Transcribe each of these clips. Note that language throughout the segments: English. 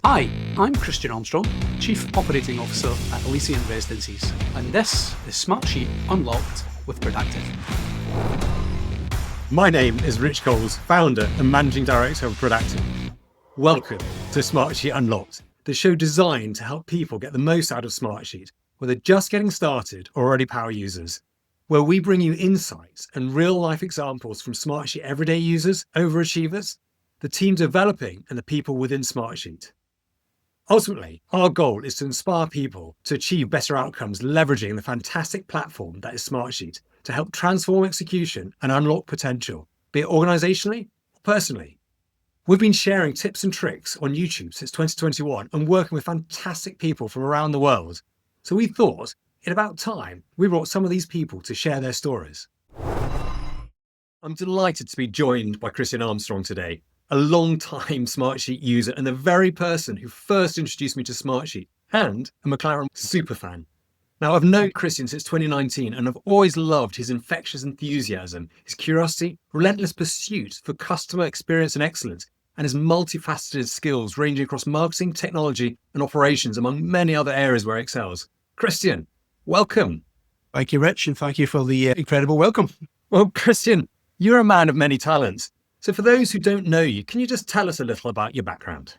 Hi, I'm Christian Armstrong, Chief Operating Officer at Elysian Residences, and this is Smartsheet Unlocked with Prodactive. My name is Rich Coles, founder and Managing Director of Prodactive. Welcome to Smartsheet Unlocked, the show designed to help people get the most out of Smartsheet, whether just getting started or already power users, where we bring you insights and real-life examples from Smartsheet everyday users, overachievers, the team developing, and the people within Smartsheet. Ultimately, our goal is to inspire people to achieve better outcomes leveraging the fantastic platform that is Smartsheet to help transform execution and unlock potential, be it organizationally or personally. We've been sharing tips and tricks on YouTube since 2021 and working with fantastic people from around the world. So we thought it about time we brought some of these people to share their stories. I'm delighted to be joined by Christian Armstrong today, a long-time Smartsheet user and the very person who first introduced me to Smartsheet, and a McLaren superfan. Now, I've known Christian since 2019 and I've always loved his infectious enthusiasm, his curiosity, relentless pursuit for customer experience and excellence, and his multifaceted skills ranging across marketing, technology, and operations, among many other areas where he excels. Christian, welcome. Thank you, Rich, and thank you for the incredible welcome. Well, Christian, you're a man of many talents. So for those who don't know you, can you just tell us a little about your background?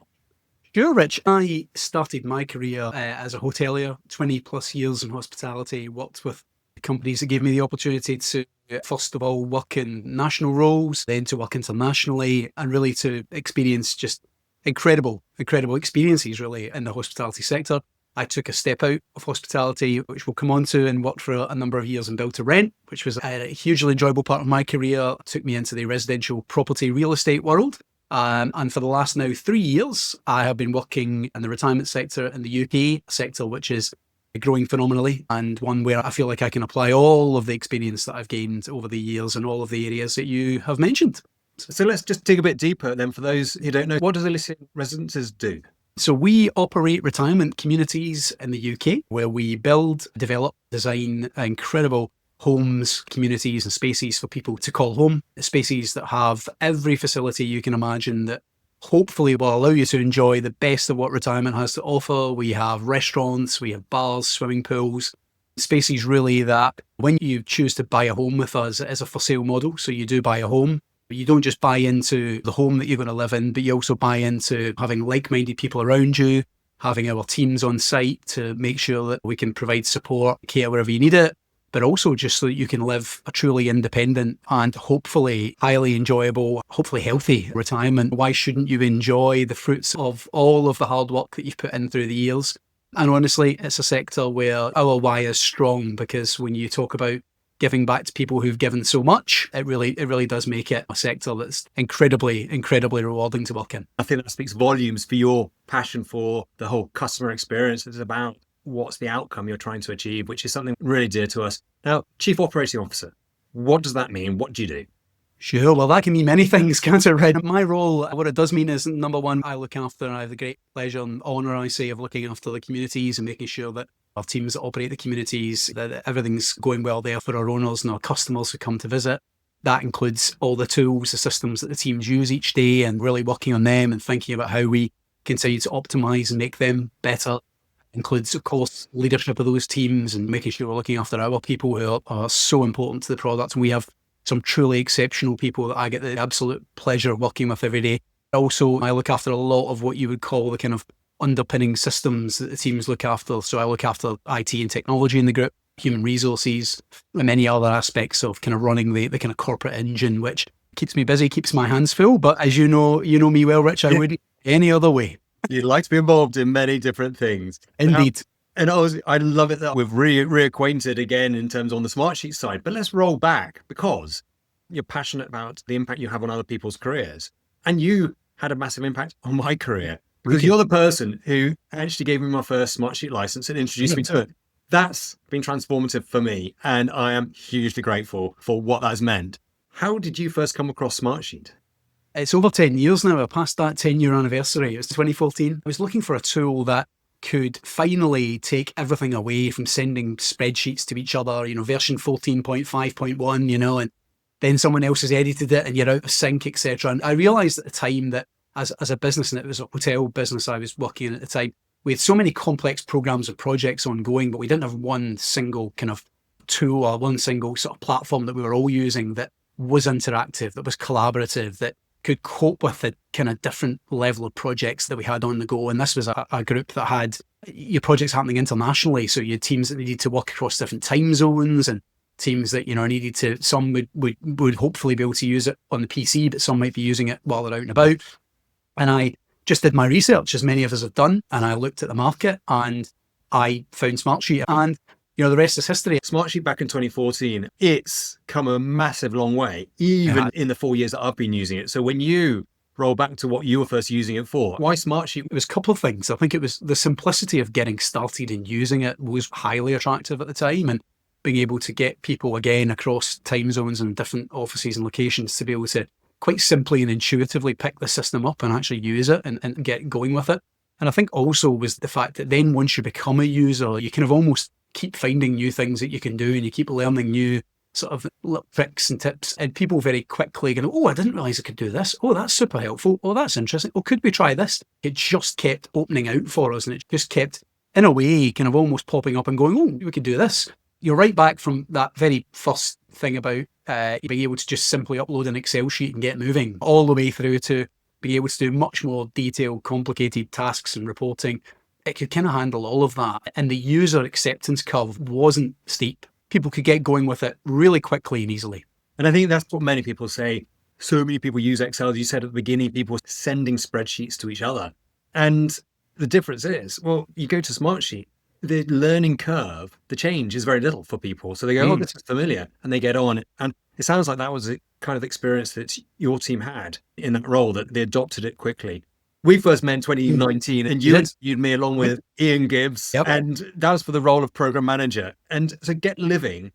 Sure, Rich. I started my career as a hotelier, 20 plus years in hospitality, worked with companies that gave me the opportunity to, first of all, work in national roles, then to work internationally, and really to experience just incredible experiences really in the hospitality sector. I took a step out of hospitality, which we'll come on to, and worked for a number of years in build to rent, which was a hugely enjoyable part of my career. It took me into the residential property real estate world. And for the last now 3 years, I have been working in the retirement sector in the UK sector, which is growing phenomenally, and one where I feel like I can apply all of the experience that I've gained over the years in all of the areas that you have mentioned. So let's just dig a bit deeper then for those who don't know. What does Elysian Residences do? So we operate retirement communities in the UK where we build, develop, design incredible homes, communities and spaces for people to call home. Spaces that have every facility you can imagine that hopefully will allow you to enjoy the best of what retirement has to offer. We have restaurants, we have bars, swimming pools, spaces really that when you choose to buy a home with us, it is a for sale model. So you do buy a home. But you don't just buy into the home that you're going to live in, but you also buy into having like-minded people around you, having our teams on site to make sure that we can provide support, care wherever you need it, but also just so that you can live a truly independent and hopefully highly enjoyable, hopefully healthy retirement. Why shouldn't you enjoy the fruits of all of the hard work that you've put in through the years? And honestly, it's a sector where our why is strong, because when you talk about giving back to people who've given so much, it really does make it a sector that's incredibly rewarding to work in. I think that speaks volumes for your passion for the whole customer experience. It's about what's the outcome you're trying to achieve, which is something really dear to us. Now, Chief Operating Officer, what does that mean? What do you do? Sure, well, that can mean many things, can't it, Red? My role, what it does mean is, number one, I look after, and I have the great pleasure and honour, I say, of looking after the communities and making sure that our teams that operate the communities, that everything's going well there for our owners and our customers who come to visit. That includes all the tools, the systems that the teams use each day, and really working on them and thinking about how we continue to optimise and make them better. Includes, of course, leadership of those teams and making sure we're looking after our people who are so important to the product. And we have some truly exceptional people that I get the absolute pleasure of working with every day. Also, I look after a lot of what you would call the kind of underpinning systems that the teams look after. So I look after IT and technology in the group, human resources, and many other aspects of kind of running the kind of corporate engine, which keeps me busy, keeps my hands full. But as you know me well, Rich, I wouldn't any other way. You'd like to be involved in many different things. Indeed. And I love it that we've reacquainted again in terms on the Smartsheet side. But let's roll back, because you're passionate about the impact you have on other people's careers. And you had a massive impact on my career, because you're the person who actually gave me my first Smartsheet license and introduced me to it. That's been transformative for me, and I am hugely grateful for what that's meant. How did you first come across Smartsheet? It's over 10 years now. I passed that 10-year anniversary. It was 2014. I was looking for a tool that could finally take everything away from sending spreadsheets to each other, version 14.5.1, and then someone else has edited it and you're out of sync, etc. And I realised at the time that as a business, and it was a hotel business I was working in at the time. We had so many complex programs and projects ongoing, but we didn't have one single kind of tool or one single sort of platform that we were all using that was interactive, that was collaborative, that could cope with the kind of different level of projects that we had on the go. And this was a group that had your projects happening internationally. So you had teams that needed to work across different time zones, and teams that, needed to, some would hopefully be able to use it on the PC, but some might be using it while they're out and about. And I just did my research, as many of us have done, and I looked at the market and I found Smartsheet, and the rest is history. Smartsheet back in 2014, it's come a massive long way, even in the 4 years that I've been using it. So when you roll back to what you were first using it for, why Smartsheet? It was a couple of things. I think it was the simplicity of getting started and using it was highly attractive at the time, and being able to get people, again, across time zones and different offices and locations to be able to quite simply and intuitively pick the system up and actually use it and get going with it. And I think also was the fact that then once you become a user, you kind of almost keep finding new things that you can do, and you keep learning new sort of little tricks and tips, and people very quickly go, oh, I didn't realize I could do this. Oh, that's super helpful. Oh, that's interesting. Oh, could we try this? It just kept opening out for us, and it just kept, in a way, kind of almost popping up and going, oh, we could do this. You're right back from that very first thing about being able to just simply upload an Excel sheet and get moving, all the way through to being able to do much more detailed, complicated tasks and reporting. It could kind of handle all of that. And the user acceptance curve wasn't steep. People could get going with it really quickly and easily. And I think that's what many people say. So many people use Excel. As you said at the beginning, people sending spreadsheets to each other. And the difference is, well, you go to Smartsheet, the learning curve, the change is very little for people. So they go, oh, this is familiar, and they get on. And it sounds like that was a kind of experience that your team had in that role, that they adopted it quickly. We first met in 2019, and you interviewed me along with Ian Gibbs, and that was for the role of program manager. And so Get Living,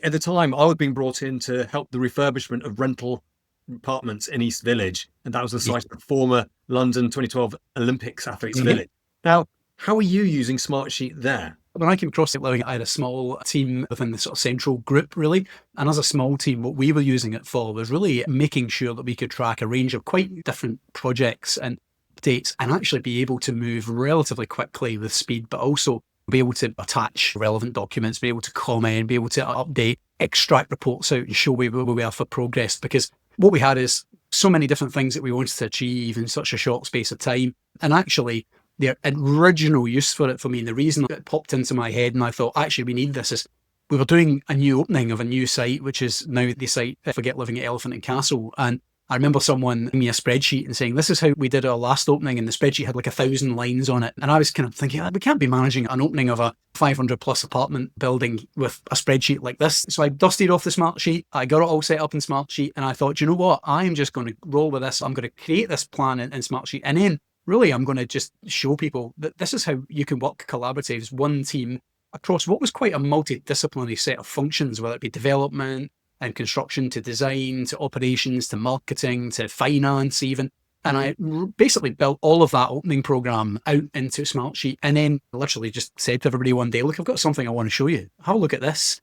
at the time, I was being brought in to help the refurbishment of rental apartments in East Village, and that was the site of the former London 2012 Olympics Athletes Village. Now, how are you using Smartsheet there? When I came across it, I had a small team within the sort of central group, really. And as a small team, what we were using it for was really making sure that we could track a range of quite different projects and updates, and actually be able to move relatively quickly with speed, but also be able to attach relevant documents, be able to comment, be able to update, extract reports out and show where we are for progress. Because what we had is so many different things that we wanted to achieve in such a short space of time. And actually, the original use for it for me, and the reason it popped into my head and I thought, actually, we need this, is we were doing a new opening of a new site, which is now the site Forget Living at Elephant and Castle. And I remember someone giving me a spreadsheet and saying, this is how we did our last opening. And the spreadsheet had like 1,000 lines on it. And I was kind of thinking, we can't be managing an opening of a 500 plus apartment building with a spreadsheet like this. So I dusted off the Smartsheet. I got it all set up in Smartsheet. And I thought, you know what? I'm just going to roll with this. I'm going to create this plan in Smartsheet. And then really, I'm going to just show people that this is how you can work collaboratively as one team across what was quite a multidisciplinary set of functions, whether it be development and construction to design to operations to marketing to finance even. And I basically built all of that opening program out into Smartsheet, and then literally just said to everybody one day, look, I've got something I want to show you. Have a look at this.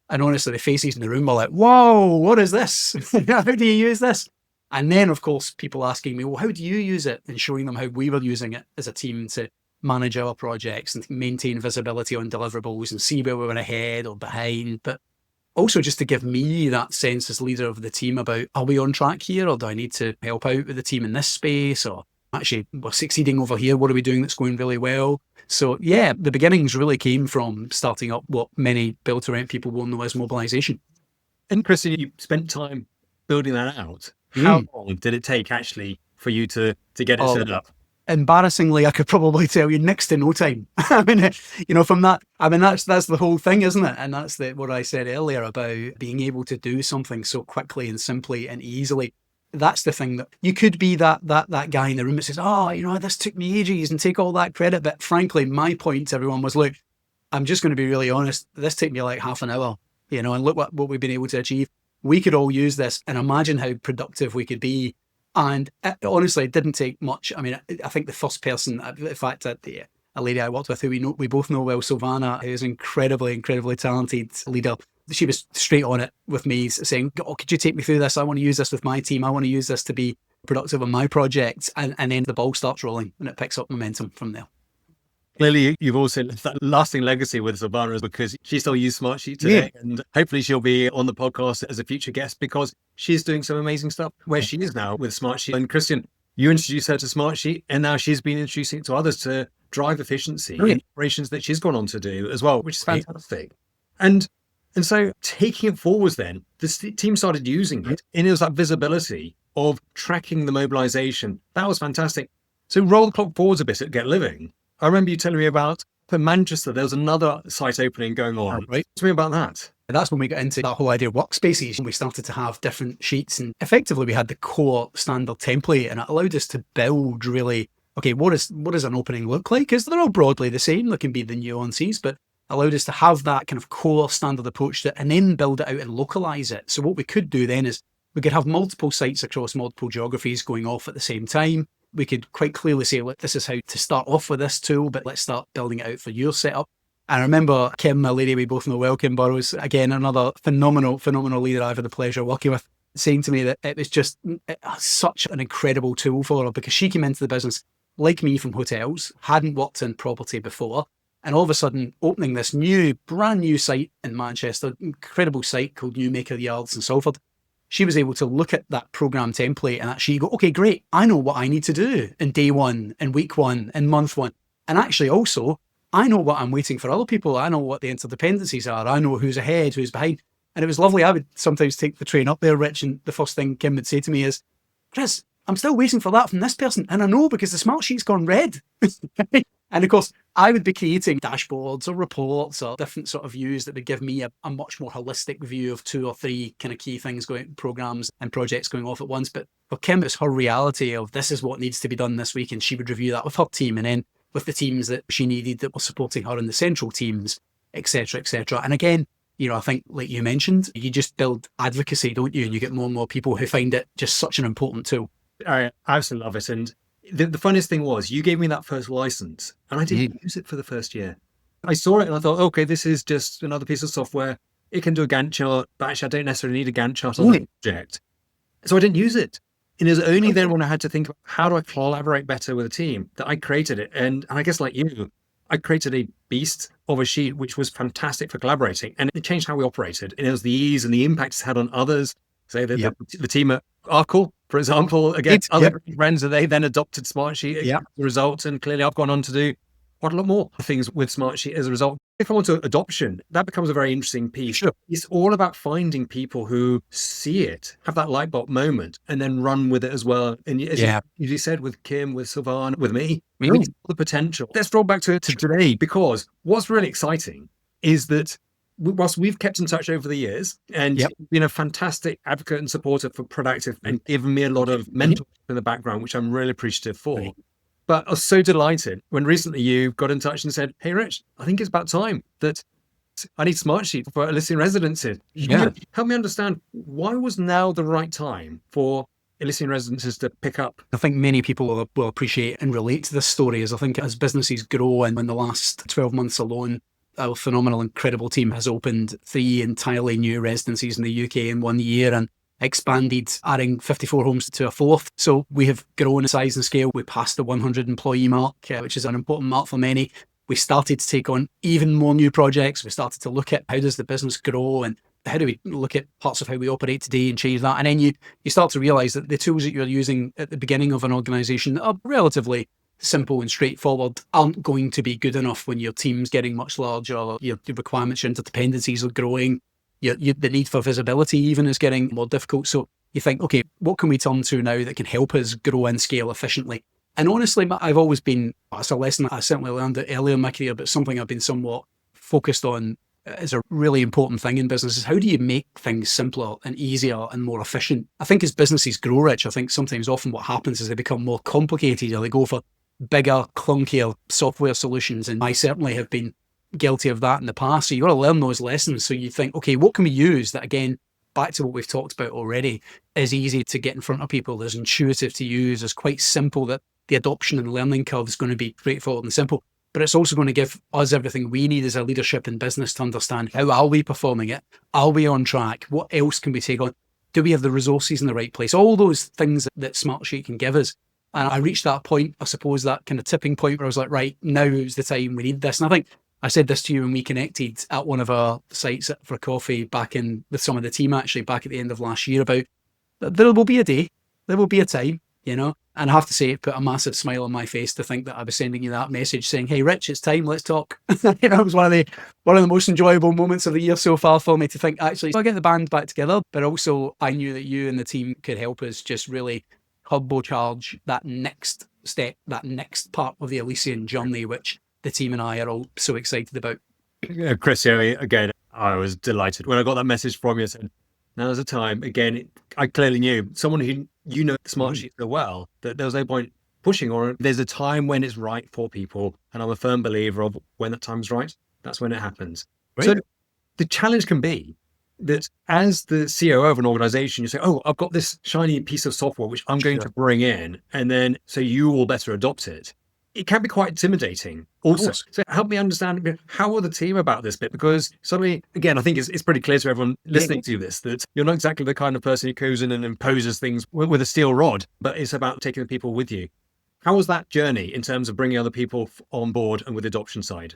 And honestly, the faces in the room were like, whoa, what is this? How do you use this? And then, of course, people asking me, well, how do you use it? And showing them how we were using it as a team to manage our projects and maintain visibility on deliverables and see where we were ahead or behind. But also just to give me that sense as leader of the team about, are we on track here, or do I need to help out with the team in this space? Or actually, we're succeeding over here. What are we doing that's going really well? So yeah, the beginnings really came from starting up what many build-to-rent people will know as mobilisation. And Christian, you spent time building that out. How long did it take actually for you to get it set up? Embarrassingly, I could probably tell you next to no time. I mean, from that, that's the whole thing, isn't it? And that's what I said earlier about being able to do something so quickly and simply and easily. That's the thing, that you could be that guy in the room that says, oh, this took me ages, and take all that credit. But frankly, my point to everyone was, look, I'm just going to be really honest. This took me like half an hour, and look what we've been able to achieve. We could all use this, and imagine how productive we could be. And honestly, it didn't take much. I mean, I think the first person, in fact, a lady I worked with who we both know well, Silvana, who's an incredibly talented leader. She was straight on it with me saying, oh, could you take me through this? I want to use this with my team. I want to use this to be productive on my projects, and then the ball starts rolling and it picks up momentum from there. Clearly, you've also left that lasting legacy with Silvana because she still uses Smartsheet today. Yeah. And hopefully she'll be on the podcast as a future guest because she's doing some amazing stuff where she is now with Smartsheet. And Christian, you introduced her to Smartsheet and now she's been introducing it to others to drive efficiency in operations that she's gone on to do as well, which is fantastic. And so taking it forwards then, the team started using it and it was that visibility of tracking the mobilization. That was fantastic. So roll the clock forwards a bit at Get Living. I remember you telling me about in Manchester, there was another site opening going on. Right. Tell me about that. And that's when we got into that whole idea of workspaces. We started to have different sheets and effectively we had the core standard template and it allowed us to build really, okay, what does an opening look like? Because they're all broadly the same. There can be the nuances, but allowed us to have that kind of core standard approach to it and then build it out and localize it. So what we could do then is we could have multiple sites across multiple geographies going off at the same time. We could quite clearly say, look, this is how to start off with this tool, but let's start building it out for your setup. And I remember Kim, a lady we both know well, Kim Burrows, again, another phenomenal leader I've had the pleasure of working with, saying to me that it was just such an incredible tool for her because she came into the business like me from hotels, hadn't worked in property before, and all of a sudden opening this brand new site in Manchester, incredible site called Newmaker Yards in Salford. She was able to look at that program template and actually go, okay, great. I know what I need to do in day one, in week one, in month one. And actually also, I know what I'm waiting for other people. I know what the interdependencies are. I know who's ahead, who's behind. And it was lovely. I would sometimes take the train up there, Rich, and the first thing Kim would say to me is, Chris, I'm still waiting for that from this person. And I know because the Smartsheet's gone red. And of course, I would be creating dashboards or reports or different sort of views that would give me a much more holistic view of 2 or 3 kind of key things programs and projects going off at once. But for Kim, it's her reality of this is what needs to be done this week. And she would review that with her team and then with the teams that she needed that were supporting her in the central teams, et cetera, et cetera. And again, I think like you mentioned, you just build advocacy, don't you? And you get more and more people who find it just such an important tool. I absolutely love it. And the funniest thing was you gave me that first license and I didn't use it for the first year. I saw it and I thought, okay, this is just another piece of software. It can do a Gantt chart, but actually I don't necessarily need a Gantt chart on the project. So I didn't use it. And it was only then when I had to think, how do I collaborate better with a team that I created it. And I guess like you, I created a beast of a sheet, which was fantastic for collaborating. And it changed how we operated. And it was the ease and the impact it's had on others. Say the team at Arkle, for example, against other brands, and they then adopted Smartsheet as a result. And clearly I've gone on to do quite a lot more things with Smartsheet as a result. If I want to adoption, that becomes a very interesting piece. Sure. It's all about finding people who see it, have that light bulb moment, and then run with it as well. And as you said, with Kim, with Silvana, with me, the potential. Let's draw back to today, because what's really exciting is that whilst we've kept in touch over the years and been a fantastic advocate and supporter for Prodactive and given me a lot of mentorship in the background, which I'm really appreciative for. But I was so delighted when recently you got in touch and said, hey, Rich, I think it's about time that I need Smartsheet for Elysian Residences. Help me understand, why was now the right time for Elysian Residences to pick up? I think many people will appreciate and relate to this story, as I think as businesses grow, and in the last 12 months alone, our phenomenal, incredible team has opened 3 entirely new residencies in the UK in 1 year and expanded, adding 54 homes to a 4th. So we have grown in size and scale. We passed the 100 employee mark, which is an important mark for many. We started to take on even more new projects. We started to look at how does the business grow and how do we look at parts of how we operate today and change that. And then you start to realize that the tools that you're using at the beginning of an organization that are relatively simple and straightforward aren't going to be good enough when your team's getting much larger, or your requirements, your interdependencies are growing. The need for visibility even is getting more difficult. So you think, okay, what can we turn to now that can help us grow and scale efficiently? And honestly, I've always been, it's a lesson I certainly learned earlier in my career, but something I've been somewhat focused on is a really important thing in business is how do you make things simpler and easier and more efficient? I think as businesses grow, Rich, I think sometimes often what happens is they become more complicated or they go for bigger, clunkier software solutions. And I certainly have been guilty of that in the past. So you've got to learn those lessons. So you think, okay, what can we use that, again, back to what we've talked about already, is easy to get in front of people, is intuitive to use, is quite simple, that the adoption and learning curve is going to be straightforward and simple. But it's also going to give us everything we need as a leadership in business to understand how are we performing it? Are we on track? What else can we take on? Do we have the resources in the right place? All those things that Smartsheet can give us. And I reached that point, I suppose, that kind of tipping point where I was like, right, now is the time we need this. And I think I said this to you when we connected at one of our sites for coffee back in with some of the team, actually, back at the end of last year, about there will be a day, there will be a time, and I have to say it put a massive smile on my face to think that I was sending you that message saying, hey, Rich, it's time, let's talk. It was one of the most enjoyable moments of the year so far for me to think, actually, I'll get the band back together. But also I knew that you and the team could help us just really turbocharge that next step, that next part of the Elysian journey, which the team and I are all so excited about. Christian, again, I was delighted when I got that message from you. I said, now's the time. Again, I clearly knew someone who Smartsheet so well that there was no point pushing, or there's a time when it's right for people. And I'm a firm believer of when that time's right, that's when it happens. Right. So the challenge can be that as the COO of an organization, you say, oh, I've got this shiny piece of software which I'm going to bring in, and then so you will better adopt it. It can be quite intimidating also. So help me understand, how are the team about this bit? Because suddenly, again, I think it's pretty clear to everyone listening to this that you're not exactly the kind of person who goes in and imposes things with a steel rod, but it's about taking the people with you. How was that journey in terms of bringing other people on board and with the adoption side?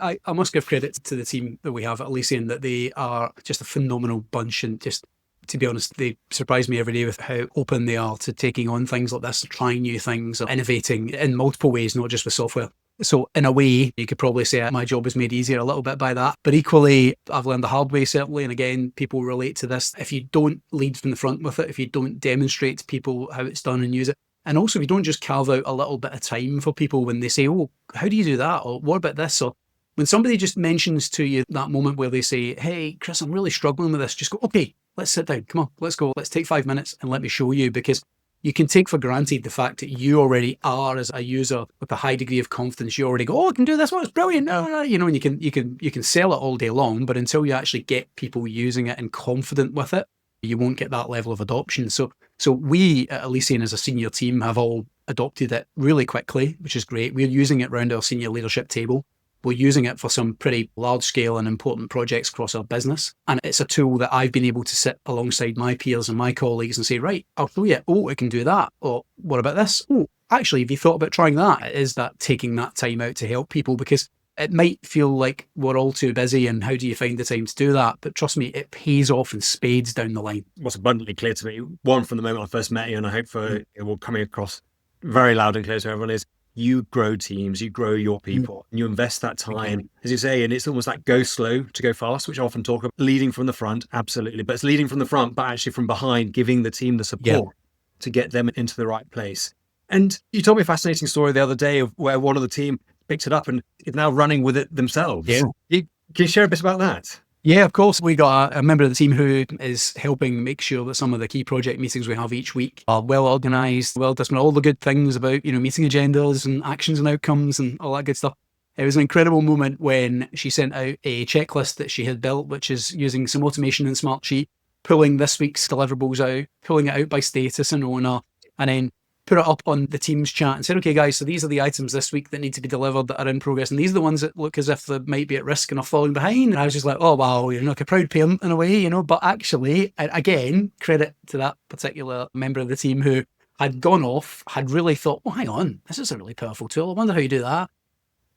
I must give credit to the team that we have at Elysian, that they are just a phenomenal bunch, and just, to be honest, they surprise me every day with how open they are to taking on things like this, trying new things, or innovating in multiple ways, not just with software. So in a way, you could probably say my job was made easier a little bit by that. But equally, I've learned the hard way, certainly. And again, people relate to this. If you don't lead from the front with it, if you don't demonstrate to people how it's done and use it, and also if you don't just carve out a little bit of time for people when they say, oh, how do you do that? Or what about this? Or when somebody just mentions to you that moment where they say, hey, Chris, I'm really struggling with this, just go, okay, let's sit down. Come on, let's go. Let's take 5 minutes and let me show you, because you can take for granted the fact that you already are, as a user with a high degree of confidence, you already go, oh, I can do this. Oh, it's brilliant. And you can sell it all day long, but until you actually get people using it and confident with it, you won't get that level of adoption. So we at Elysian as a senior team have all adopted it really quickly, which is great. We're using it around our senior leadership table. We're using it for some pretty large scale and important projects across our business. And it's a tool that I've been able to sit alongside my peers and my colleagues and say, right, I'll show you. Oh, it can do that. Or what about this? Oh, actually, have you thought about trying that? It is that taking that time out to help people, because it might feel like we're all too busy and how do you find the time to do that? But trust me, it pays off in spades down the line. What's abundantly clear to me, one, from the moment I first met you, and I hope it will come across very loud and clear to everyone, is you grow teams, you grow your people, and you invest that time, as you say, and it's almost like go slow to go fast, which I often talk about leading from the front, absolutely. But it's leading from the front, but actually from behind, giving the team the support to get them into the right place. And you told me a fascinating story the other day of where one of the team picked it up and is now running with it themselves. Yeah. Can you share a bit about that? Yeah, of course. We got a member of the team who is helping make sure that some of the key project meetings we have each week are well organised, well documented, all the good things about, meeting agendas and actions and outcomes and all that good stuff. It was an incredible moment when she sent out a checklist that she had built, which is using some automation in Smartsheet, pulling this week's deliverables out, pulling it out by status and owner, and then put it up on the team's chat and said, okay, guys, so these are the items this week that need to be delivered that are in progress. And these are the ones that look as if they might be at risk and are falling behind. And I was just like, oh, wow, you're like a proud parent in a way, But actually, again, credit to that particular member of the team who had gone off, had really thought, oh, hang on, this is a really powerful tool. I wonder how you do that.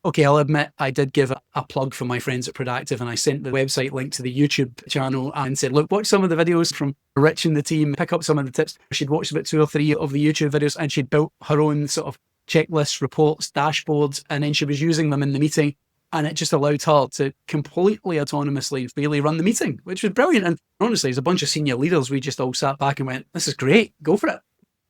Okay, I'll admit I did give a plug for my friends at Prodactive, and I sent the website link to the YouTube channel and said, look, watch some of the videos from Rich and the team, pick up some of the tips. She'd watched about 2 or 3 of the YouTube videos, and she'd built her own sort of checklists, reports, dashboards, and then she was using them in the meeting, and it just allowed her to completely autonomously really run the meeting, which was brilliant. And honestly, as a bunch of senior leaders, we just all sat back and went, this is great, go for it.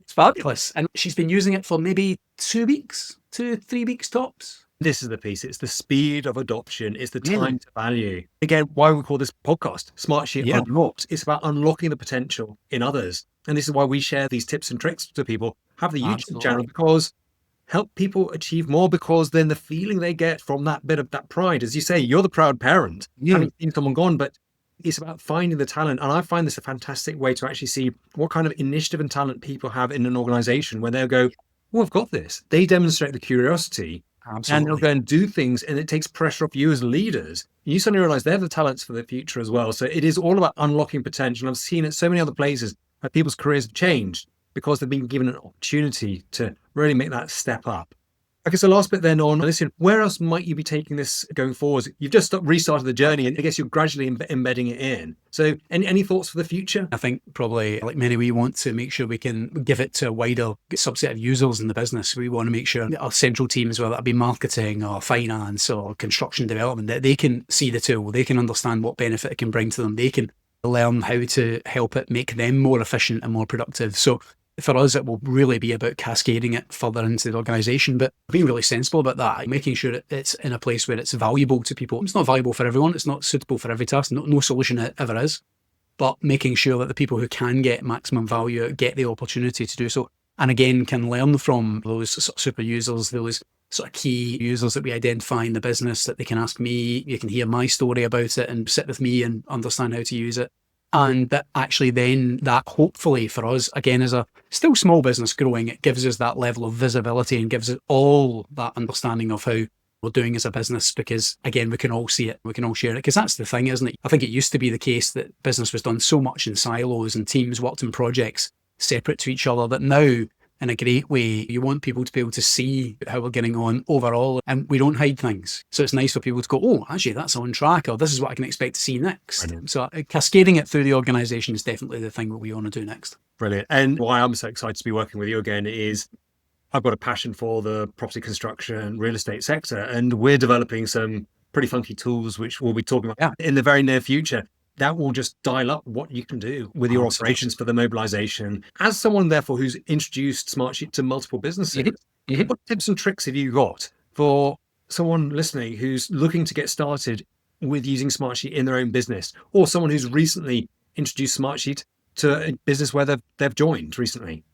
It's fabulous. And she's been using it for maybe 2 weeks, 2-3 weeks tops. This is the piece. It's the speed of adoption. It's the time to value. Again, why we call this podcast Smartsheet Unlocked. It's about unlocking the potential in others. And this is why we share these tips and tricks to people. Have the YouTube channel, because help people achieve more, because then the feeling they get from that bit of that pride, as you say, you're the proud parent, having seen someone gone, but it's about finding the talent. And I find this a fantastic way to actually see what kind of initiative and talent people have in an organization where they'll go, oh, I've got this. They demonstrate the curiosity. And they'll Absolutely. go and do things, and it takes pressure off you as leaders. You suddenly realize they're the talents for the future as well. So it is all about unlocking potential. And I've seen it so many other places where people's careers have changed because they've been given an opportunity to really make that step up. Okay, so last bit then on, listen, where else might you be taking this going forward? You've just restarted the journey, and I guess you're gradually embedding it in. So any thoughts for the future? I think probably, like many, we want to make sure we can give it to a wider subset of users in the business. We want to make sure that our central teams, whether that be marketing or finance or construction development, that they can see the tool, they can understand what benefit it can bring to them, they can learn how to help it make them more efficient and more productive. So for us, it will really be about cascading it further into the organisation, but being really sensible about that, making sure it's in a place where it's valuable to people. It's not valuable for everyone. It's not suitable for every task. No solution ever is, but making sure that the people who can get maximum value get the opportunity to do so. And again, can learn from those sort of super users, those sort of key users that we identify in the business, that they can ask me, you can hear my story about it and sit with me and understand how to use it. And that actually then that hopefully for us, again, as a still small business growing, it gives us that level of visibility and gives us all that understanding of how we're doing as a business, because again, we can all see it, we can all share it, because that's the thing, isn't it? I think it used to be the case that business was done so much in silos and teams worked in projects separate to each other, that now in a great way, you want people to be able to see how we're getting on overall, and we don't hide things. So it's nice for people to go, oh, actually, that's on track, or this is what I can expect to see next. Brilliant. So cascading it through the organisation is definitely the thing that we want to do next. Brilliant. And why I'm so excited to be working with you again is I've got a passion for the property construction, real estate sector, and we're developing some pretty funky tools, which we'll be talking about in the very near future. That will just dial up what you can do with your operations for the mobilisation. As someone, therefore, who's introduced Smartsheet to multiple businesses, what tips and tricks have you got for someone listening who's looking to get started with using Smartsheet in their own business, or someone who's recently introduced Smartsheet to a business where they've joined recently?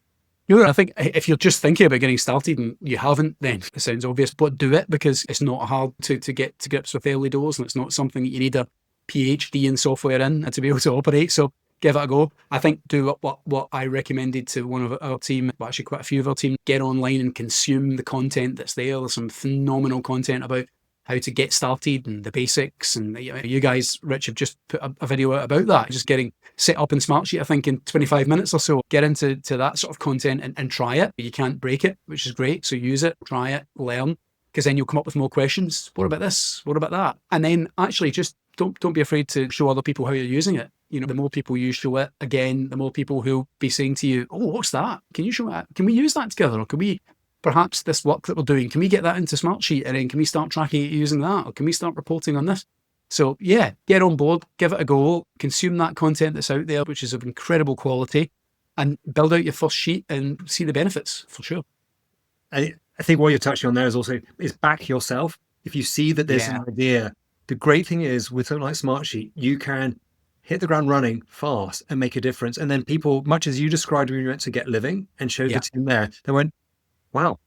I think if you're just thinking about getting started and you haven't, then it sounds obvious, but do it, because it's not hard to get to grips with early doors, and it's not something that you need a PhD in software in to be able to operate. So give it a go. I think do what I recommended to one of our team, well, actually quite a few of our team, get online and consume the content that's there. There's some phenomenal content about how to get started and the basics. And you guys, Rich, have just put a video out about that, just getting set up in Smartsheet, I think in 25 minutes or so. Get into that sort of content and try it. You can't break it, which is great. So use it, try it, learn, because then you'll come up with more questions. What about this? What about that? And then actually just don't be afraid to show other people how you're using it. The more people you show it, again, the more people who'll be saying to you, oh, what's that? Can you show that? Can we use that together? Or can we, perhaps this work that we're doing, can we get that into Smartsheet, and then can we start tracking it using that? Or can we start reporting on this? So yeah, get on board, give it a go, consume that content that's out there, which is of incredible quality, and build out your first sheet and see the benefits for sure. I think what you're touching on there is back yourself. If you see that there's an idea, the great thing is with something like Smartsheet, you can hit the ground running fast and make a difference. And then people, much as you described when you went to Get Living and showed the team there, they went, wow.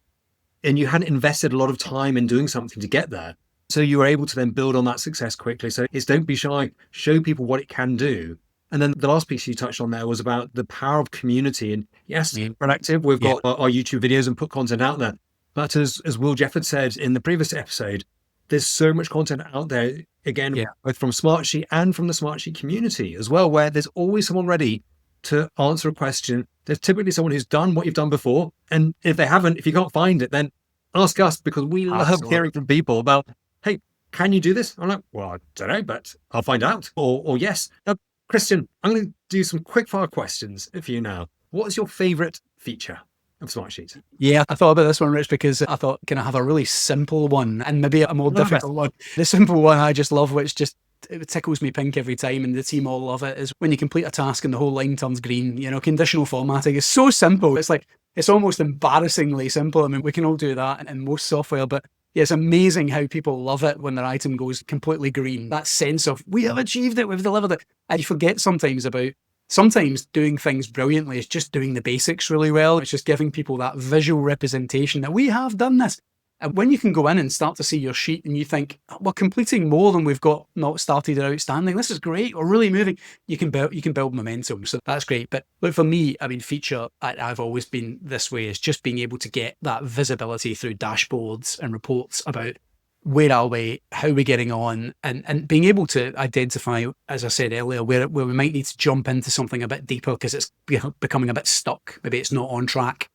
And you hadn't invested a lot of time in doing something to get there. So you were able to then build on that success quickly. So it's don't be shy, show people what it can do. And then the last piece you touched on there was about the power of community. And yes, Prodactive, we've got our YouTube videos and put content out there. But as Will Jefford said in the previous episode, there's so much content out there, again, both from Smartsheet and from the Smartsheet community as well, where there's always someone ready to answer a question. There's typically someone who's done what you've done before. And if they haven't, if you can't find it, then ask us, because we love hearing from people about, hey, can you do this? I'm like, well, I don't know, but I'll find out. Or yes. Now, Christian, I'm going to do some quick fire questions for you now. What is your favorite feature of Smartsheet? Yeah, I thought about this one, Rich, because I thought, can I have a really simple one and maybe a more difficult one? The simple one I just love, which just it tickles me pink every time, and the team all love it, is when you complete a task and the whole line turns green. Conditional formatting is so simple. It's almost embarrassingly simple. I mean, we can all do that in most software, but yeah, it's amazing how people love it when their item goes completely green. That sense of, we have achieved it, we've delivered it. And you forget sometimes doing things brilliantly is just doing the basics really well. It's just giving people that visual representation that we have done this. And when you can go in and start to see your sheet and you think, we're completing more than we've got not started or outstanding, this is great, we're really moving, you can build momentum. So that's great. But look, for me, I mean, feature, I've always been this way, is just being able to get that visibility through dashboards and reports about where are we, how are we getting on, and being able to identify, as I said earlier, where we might need to jump into something a bit deeper because it's becoming a bit stuck. Maybe it's not on track,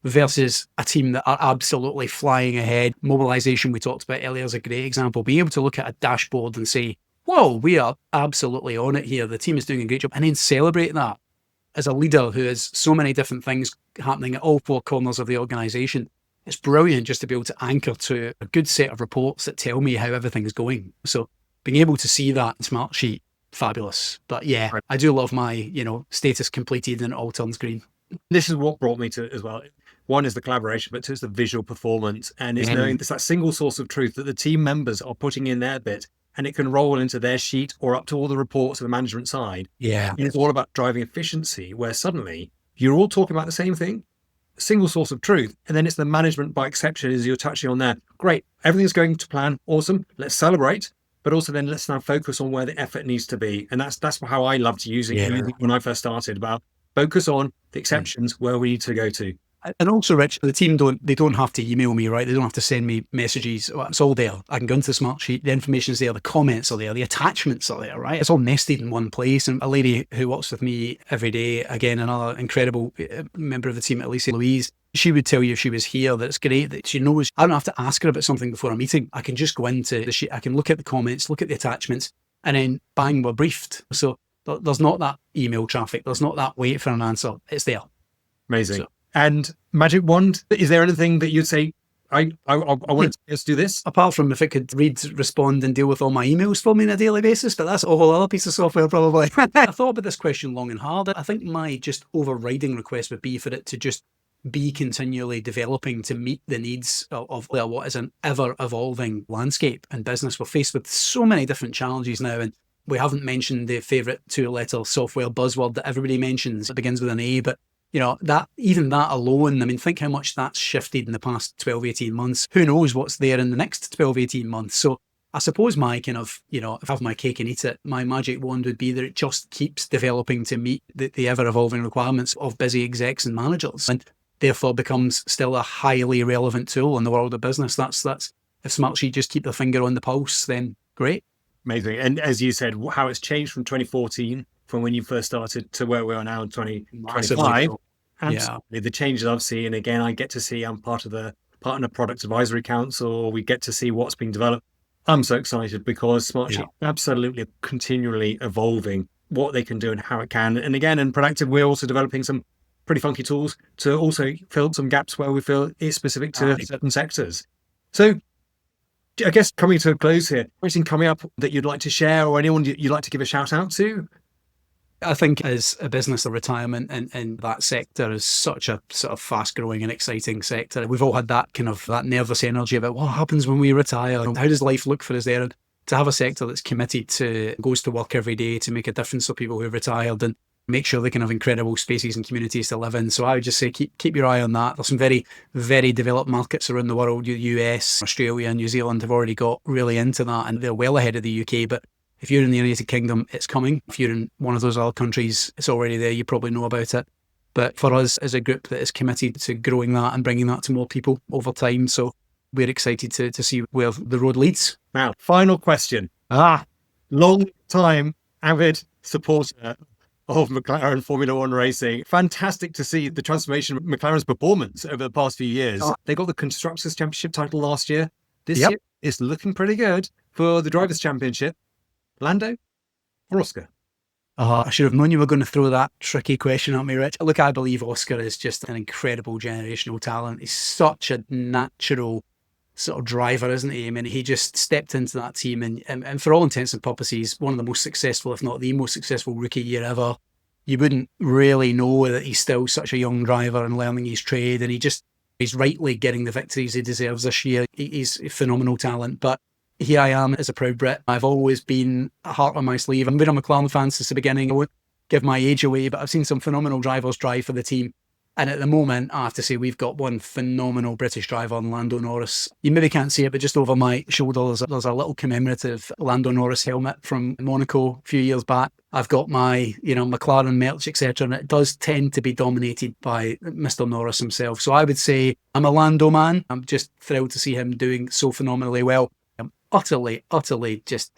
versus a team that are absolutely flying ahead. Mobilisation, we talked about earlier, is a great example. Being able to look at a dashboard and say, whoa, we are absolutely on it here. The team is doing a great job. And then celebrate that. As a leader who has so many different things happening at all four corners of the organisation, it's brilliant just to be able to anchor to a good set of reports that tell me how everything's going. So being able to see that in Smartsheet, fabulous. But yeah, I do love my, status completed and it all turns green. This is what brought me to it as well. One is the collaboration, but two is the visual performance. And it's knowing it's that single source of truth that the team members are putting in their bit, and it can roll into their sheet or up to all the reports of the management side. Yeah. And it's all about driving efficiency, where suddenly you're all talking about the same thing, single source of truth. And then it's the management by exception, as you're touching on there. Great. Everything's going to plan. Awesome. Let's celebrate. But also then let's now focus on where the effort needs to be. And that's how I loved using it when I first started, about focus on the exceptions where we need to go to. And also, Rich, the team don't have to email me, right? They don't have to send me messages. It's all there. I can go into the Smartsheet. The information's there. The comments are there. The attachments are there, right? It's all nested in one place. And a lady who works with me every day, again, another incredible member of the team, Elysian Louise, she would tell you if she was here that it's great that she knows I don't have to ask her about something before a meeting. I can just go into the sheet. I can look at the comments, look at the attachments, and then bang, we're briefed. So there's not that email traffic. There's not that wait for an answer. It's there. Amazing. So, and magic wand, is there anything that you'd say, I want to do this? Apart from if it could read, respond and deal with all my emails for me on a daily basis, but that's a whole other piece of software probably. I thought about this question long and hard. I think my just overriding request would be for it to just be continually developing to meet the needs of what is an ever-evolving landscape and business. We're faced with so many different challenges now, and we haven't mentioned the favourite two-letter software buzzword that everybody mentions. It begins with an A, but that alone, I mean, think how much that's shifted in the past 12, 18 months. Who knows what's there in the next 12, 18 months. So I suppose my kind of, if I have my cake and eat it, my magic wand would be that it just keeps developing to meet the ever-evolving requirements of busy execs and managers, and therefore becomes still a highly relevant tool in the world of business. That's if Smartsheet just keep their finger on the pulse, then great. Amazing. And as you said, how it's changed from 2014, from when you first started, to where we are now in 2025. Absolutely. The changes I've seen, again, I get to see, I'm part of the Partner Product Advisory Council. We get to see what's being developed. I'm so excited because Smartsheet absolutely continually evolving what they can do and how it can. And again, in Prodactive, we're also developing some pretty funky tools to also fill some gaps where we feel it's specific to certain sectors. So I guess coming to a close here, anything coming up that you'd like to share, or anyone you'd like to give a shout out to? I think as a business, the retirement and that sector is such a sort of fast growing and exciting sector. We've all had that kind of that nervous energy about what happens when we retire. How does life look for us there? And to have a sector that's committed to, goes to work every day to make a difference for people who've retired and make sure they can have incredible spaces and communities to live in. So I would just say keep your eye on that. There's some very, very developed markets around the world. The US, Australia, New Zealand have already got really into that, and they're well ahead of the UK. But if you're in the United Kingdom, it's coming. If you're in one of those other countries, it's already there. You probably know about it. But for us as a group that is committed to growing that and bringing that to more people over time. So we're excited to see where the road leads. Now, final question. Long time avid supporter of McLaren Formula One racing. Fantastic to see the transformation of McLaren's performance over the past few years. They got the Constructors' Championship title last year. This year, it's looking pretty good for the Drivers' Championship. Lando or Oscar? I should have known you were going to throw that tricky question at me, Rich. Look, I believe Oscar is just an incredible generational talent. He's such a natural sort of driver, isn't he? I mean, he just stepped into that team and for all intents and purposes, one of the most successful, if not the most successful rookie year ever. You wouldn't really know that he's still such a young driver and learning his trade, and he's rightly getting the victories he deserves this year. He's a phenomenal talent, but here I am as a proud Brit. I've always been a heart on my sleeve. I've been a McLaren fan since the beginning. I won't give my age away, but I've seen some phenomenal drivers drive for the team. And at the moment, I have to say, we've got one phenomenal British driver on Lando Norris. You maybe can't see it, but just over my shoulder, there's a little commemorative Lando Norris helmet from Monaco a few years back. I've got my, McLaren merch, etc. And it does tend to be dominated by Mr. Norris himself. So I would say I'm a Lando man. I'm just thrilled to see him doing so phenomenally well. I'm utterly just,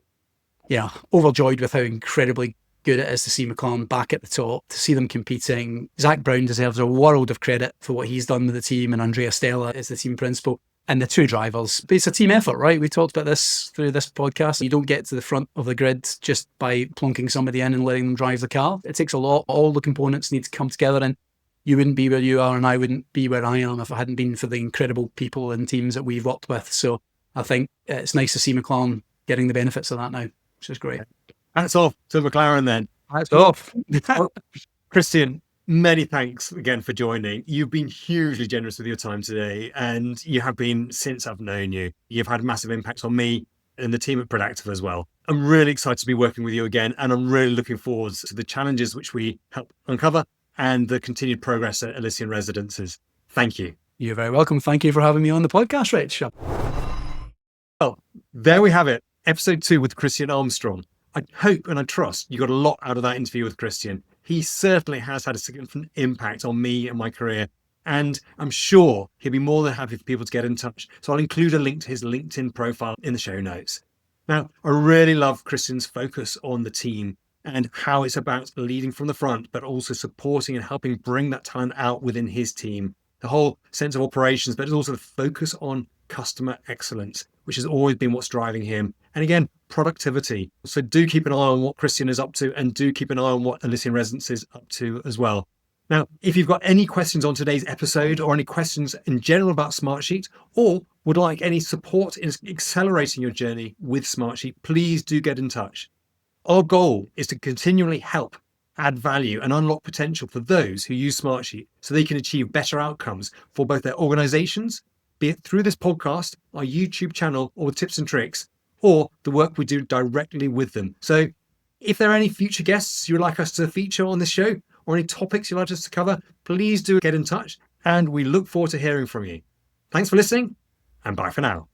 overjoyed with how incredibly good it is to see McLaren back at the top, to see them competing. Zach Brown deserves a world of credit for what he's done with the team, and Andrea Stella is the team principal. And the two drivers, but it's a team effort, right? We talked about this through this podcast. You don't get to the front of the grid just by plonking somebody in and letting them drive the car. It takes a lot. All the components need to come together, and you wouldn't be where you are and I wouldn't be where I am if it hadn't been for the incredible people and teams that we've worked with. So I think it's nice to see McLaren getting the benefits of that now, which is great. Hats off to McLaren then. Hats off. Christian, many thanks again for joining. You've been hugely generous with your time today, and you have been since I've known you. You've had massive impacts on me and the team at Prodactive as well. I'm really excited to be working with you again, and I'm really looking forward to the challenges which we help uncover and the continued progress at Elysian Residences. Thank you. You're very welcome. Thank you for having me on the podcast, Rich. Well, there we have it. Episode 2 with Christian Armstrong. I hope and I trust you got a lot out of that interview with Christian. He certainly has had a significant impact on me and my career, and I'm sure he'll be more than happy for people to get in touch. So I'll include a link to his LinkedIn profile in the show notes. Now, I really love Christian's focus on the team and how it's about leading from the front, but also supporting and helping bring that talent out within his team. The whole sense of operations, but it's also the focus on customer excellence, which has always been what's driving him. And again, productivity. So do keep an eye on what Christian is up to, and do keep an eye on what Elysian Residences is up to as well. Now, if you've got any questions on today's episode, or any questions in general about Smartsheet, or would like any support in accelerating your journey with Smartsheet, please do get in touch. Our goal is to continually help add value and unlock potential for those who use Smartsheet so they can achieve better outcomes for both their organizations, be it through this podcast, our YouTube channel, or tips and tricks, or the work we do directly with them. So if there are any future guests you'd like us to feature on this show, or any topics you'd like us to cover, please do get in touch, and we look forward to hearing from you. Thanks for listening, and bye for now.